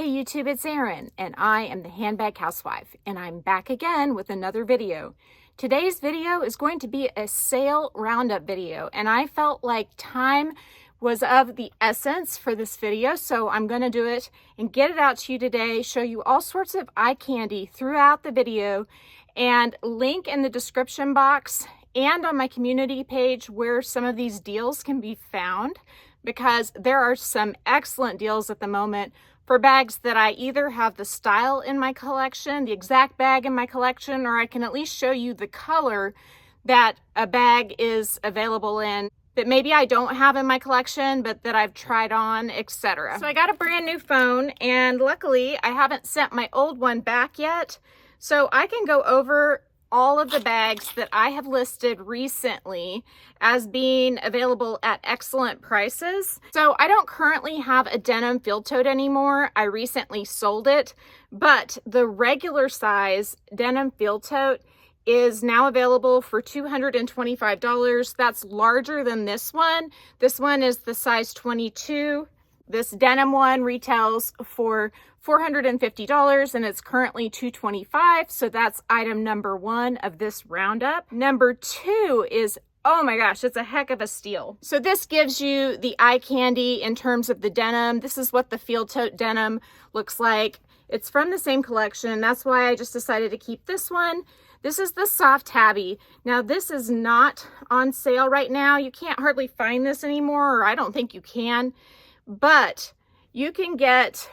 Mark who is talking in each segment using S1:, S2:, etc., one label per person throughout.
S1: Hey YouTube, it's Erin, and I am the Handbag Housewife, and I'm back again with another video. Today's video is going to be a sale roundup video, and I felt like time was of the essence for this video, so I'm going to do it and get it out to you today, show you all sorts of eye candy throughout the video, and link in the description box and on my community page where some of these deals can be found, because there are some excellent deals at the moment for bags that I either have the style in my collection, the exact bag in my collection, or I can at least show you the color that a bag is available in that maybe I don't have in my collection, but that I've tried on, etc. So I got a brand new phone, and luckily I haven't sent my old one back yet. So I can go over all of the bags that I have listed recently as being available at excellent prices. So I don't currently have a denim field tote anymore. I recently sold it, but the regular size denim field tote is now available for $225. That's larger than this one. This one is the size 22. This denim one retails for $450 and it's currently $225. So that's item number one of this roundup. Number two is, oh my gosh, it's a heck of a steal. So this gives you the eye candy in terms of the denim. This is what the field tote denim looks like. It's from the same collection. That's why I just decided to keep this one. This is the soft tabby. Now this is not on sale right now. You can't hardly find this anymore, or I don't think you can, but you can get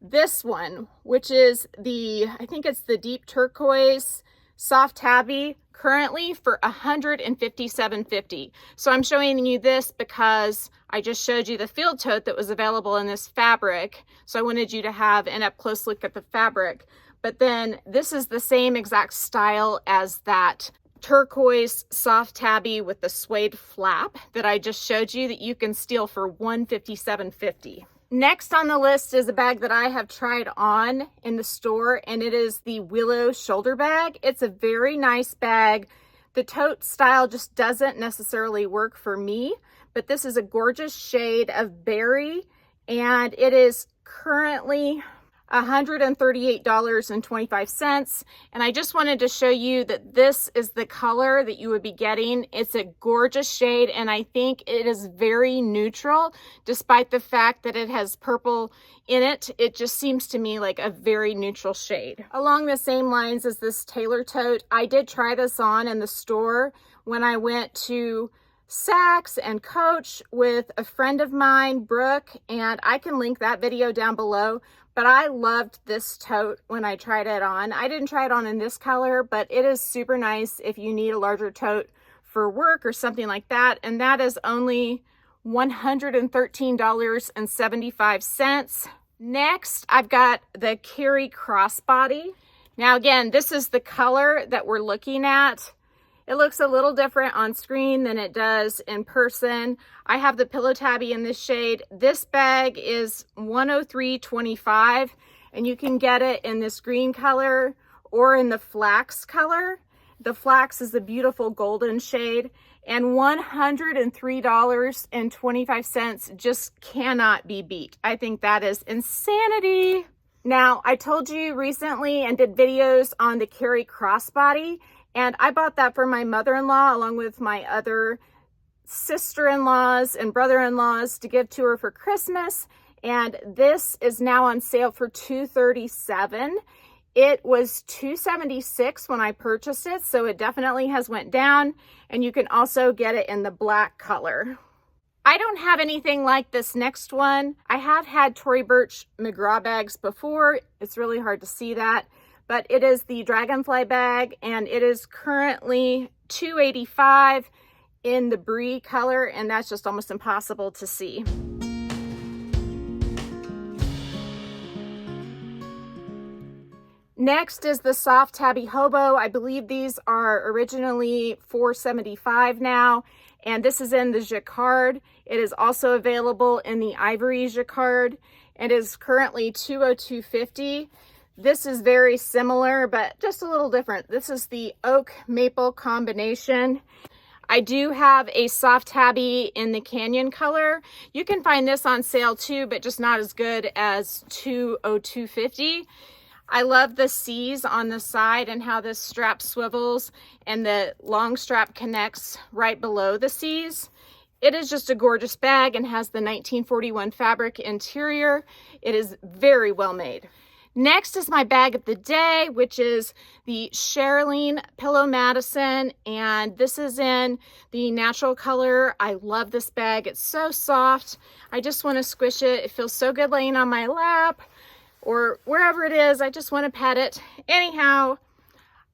S1: this one, which is the, I think it's the deep turquoise soft tabby, currently for $157.50. So I'm showing you this because I just showed you the field tote that was available in this fabric. So I wanted you to have an up close look at the fabric. But then this is the same exact style as that turquoise soft tabby with the suede flap that I just showed you that you can steal for $157.50. Next on the list is a bag that I have tried on in the store, and it is the Willow shoulder bag. It's a very nice bag. The tote style just doesn't necessarily work for me, but this is a gorgeous shade of berry, and it is currently $138.25. And I just wanted to show you that this is the color that you would be getting. It's a gorgeous shade, and I think it is very neutral, despite the fact that it has purple in it. It just seems to me like a very neutral shade. Along the same lines as this Taylor tote, I did try this on in the store when I went to Saks and Coach with a friend of mine, Brooke, and I can link that video down below. But I loved this tote when I tried it on. I didn't try it on in this color, but it is super nice if you need a larger tote for work or something like that. And that is only $113.75. Next, I've got the Cary Crossbody. Now again, this is the color that we're looking at. It looks a little different on screen than it does in person. I have the pillow tabby in this shade. This bag is $103.25, and you can get it in this green color or in the flax color. The flax is a beautiful golden shade, and $103.25 just cannot be beat. I think that is insanity. Now, I told you recently and did videos on the Cary Crossbody, and I bought that for my mother-in-law along with my other sister-in-laws and brother-in-laws to give to her for Christmas. And this is now on sale for $237. It was $276 when I purchased it, so it definitely has went down. And you can also get it in the black color. I don't have anything like this next one. I have had Tory Burch Mcgraw bags before. It's really hard to see that. But it is the Dragonfly bag, and it is currently $285 in the brie color, and that's just almost impossible to see. Next is the soft tabby Hobo. I believe these are originally $475 now, and this is in the jacquard. It is also available in the ivory jacquard, and is currently $202.50. This is very similar, but just a little different. This is the oak maple combination. I do have a soft tabby in the Canyon color. You can find this on sale too, but just not as good as 202.50. I love the C's on the side and how this strap swivels and the long strap connects right below the C's. It is just a gorgeous bag and has the 1941 fabric interior. It is very well made. Next is my bag of the day, which is the Shearling Pillow Madison, and this is in the natural color. I love this bag. It's so soft. I just want to squish it. It feels so good laying on my lap or wherever it is. I just want to pet it. Anyhow,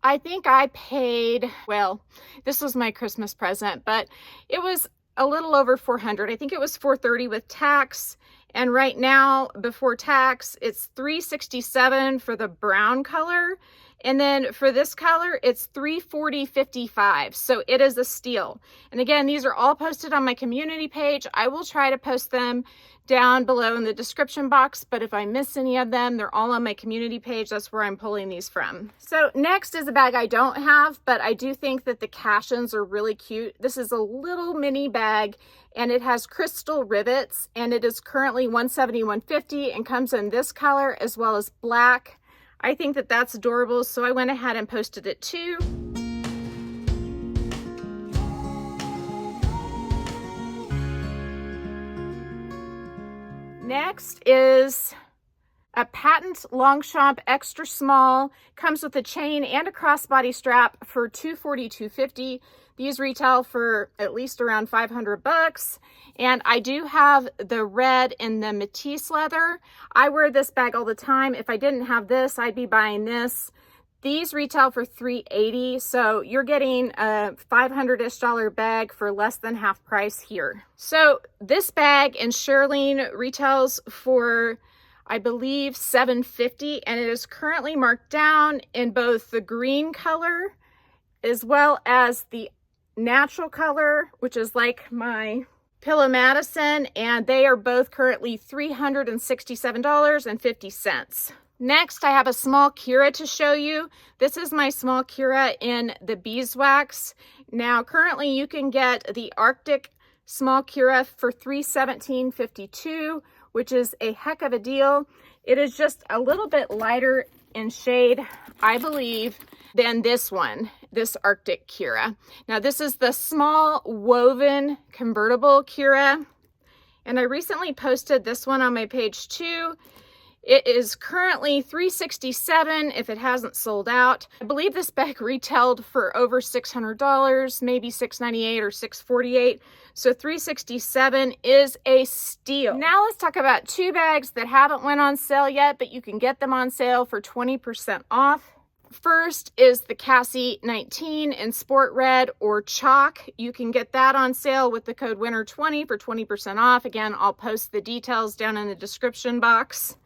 S1: I think I paid, well, this was my Christmas present, but it was a little over $400. I think it was $430 with tax. And right now, before tax, it's $367 for the brown color. And then for this color, it's $340.55. So it is a steal. And again, these are all posted on my community page. I will try to post them down below in the description box, but if I miss any of them, they're all on my community page. That's where I'm pulling these from. So next is a bag I don't have, but I do think that the Cashins are really cute. This is a little mini bag and it has crystal rivets and it is currently $171.50 and comes in this color as well as black. I think that that's adorable, so I went ahead and posted it too. Next is a patent Longchamp extra small. Comes with a chain and a crossbody strap for $242.50. These retail for at least around $500. And I do have the red in the Matisse leather. I wear this bag all the time. If I didn't have this, I'd be buying this. These retail for $380, so you're getting a $500-ish bag for less than half price here. So this bag in Shearling retails for, I believe, $750, and it is currently marked down in both the green color as well as the natural color, which is like my Pillow Madison, and they are both currently $367.50. Next, I have a small Kira to show you. This is my small Kira in the beeswax. Now, currently you can get the Arctic small Kira for $317.52, which is a heck of a deal. It is just a little bit lighter in shade, I believe, than this one, this Arctic Kira. Now, this is the small woven convertible Kira, and I recently posted this one on my page too. It is currently $367 if it hasn't sold out. I believe this bag retailed for over $600, maybe $698 or $648. So $367 is a steal. Now let's talk about two bags that haven't went on sale yet, but you can get them on sale for 20% off. First is the Cassie 19 in Sport Red or Chalk. You can get that on sale with the code WINTER20 for 20% off. Again, I'll post the details down in the description box.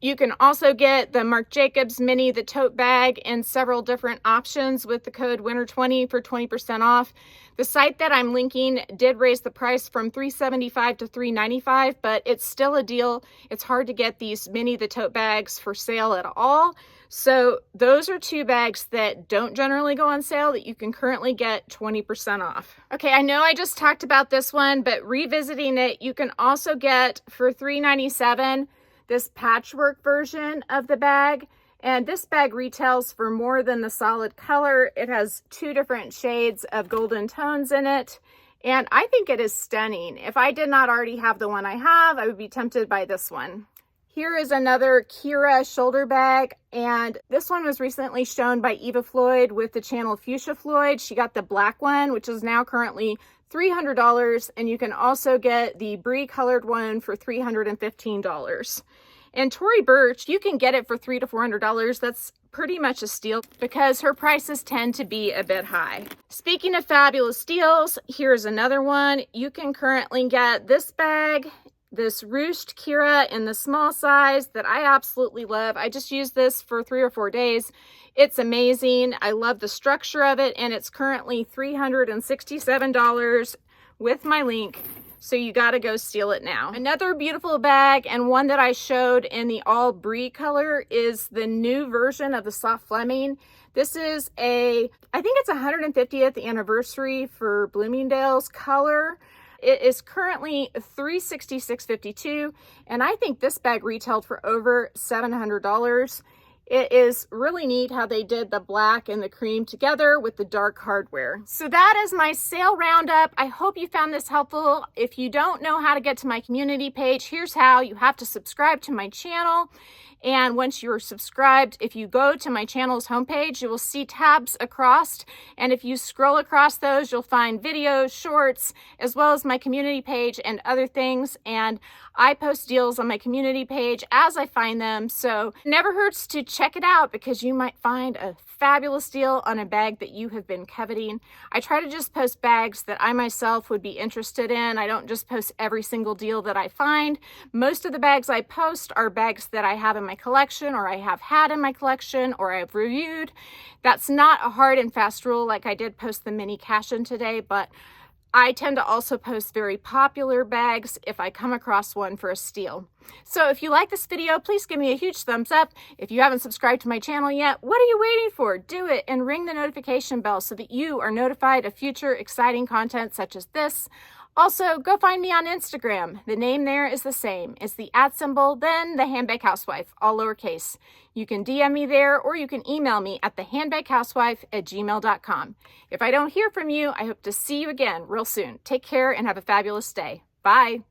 S1: You can also get the Marc Jacobs Mini, the tote bag, in several different options with the code WINTER20 for 20% off. The site that I'm linking did raise the price from $375 to $395, but it's still a deal. It's hard to get these Mini, the tote bags, for sale at all. So those are two bags that don't generally go on sale that you can currently get 20% off. Okay, I know I just talked about this one, but revisiting it, you can also get for $397 this patchwork version of the bag. And this bag retails for more than the solid color. It has two different shades of golden tones in it. And I think it is stunning. If I did not already have the one I have, I would be tempted by this one. Here is another Kira shoulder bag. And this one was recently shown by Eva Floyd with the channel Fuchsia Floyd. She got the black one, which is now currently $300, and you can also get the brie colored one for $315. And Tory Burch, you can get it for $300 to $400. That's pretty much a steal because her prices tend to be a bit high. Speaking of fabulous steals, here's another one. You can currently get this bag, this ruched Kira in the small size that I absolutely love. I just used this for 3 or 4 days. It's amazing. I love the structure of it, and it's currently $367 with my link. So you got to go steal it now. Another beautiful bag, and one that I showed in the all brie color, is the new version of the soft Fleming. This is I think it's 150th anniversary for Bloomingdale's color. It is currently $366.52, and I think this bag retailed for over $700. It is really neat how they did the black and the cream together with the dark hardware. So that is my sale roundup. I hope you found this helpful. If you don't know how to get to my community page, here's how. You have to subscribe to my channel. And once you're subscribed, if you go to my channel's homepage, you will see tabs across. And if you scroll across those, you'll find videos, shorts, as well as my community page and other things. And I post deals on my community page as I find them. So it never hurts to check it out because you might find a fabulous deal on a bag that you have been coveting. I try to just post bags that I myself would be interested in. I don't just post every single deal that I find. Most of the bags I post are bags that I have in my collection, or I have had in my collection, or I've reviewed. That's not a hard and fast rule, like I did post the mini Cashin today, but I tend to also post very popular bags if I come across one for a steal. So if you like this video, please give me a huge thumbs up. If you haven't subscribed to my channel yet, what are you waiting for? Do it and ring the notification bell so that you are notified of future exciting content such as this. Also, go find me on Instagram. The name there is the same. It's the @, then the Handbag Housewife, all lowercase. You can DM me there, or you can email me at thehandbaghousewife@gmail.com. If I don't hear from you, I hope to see you again real soon. Take care and have a fabulous day. Bye.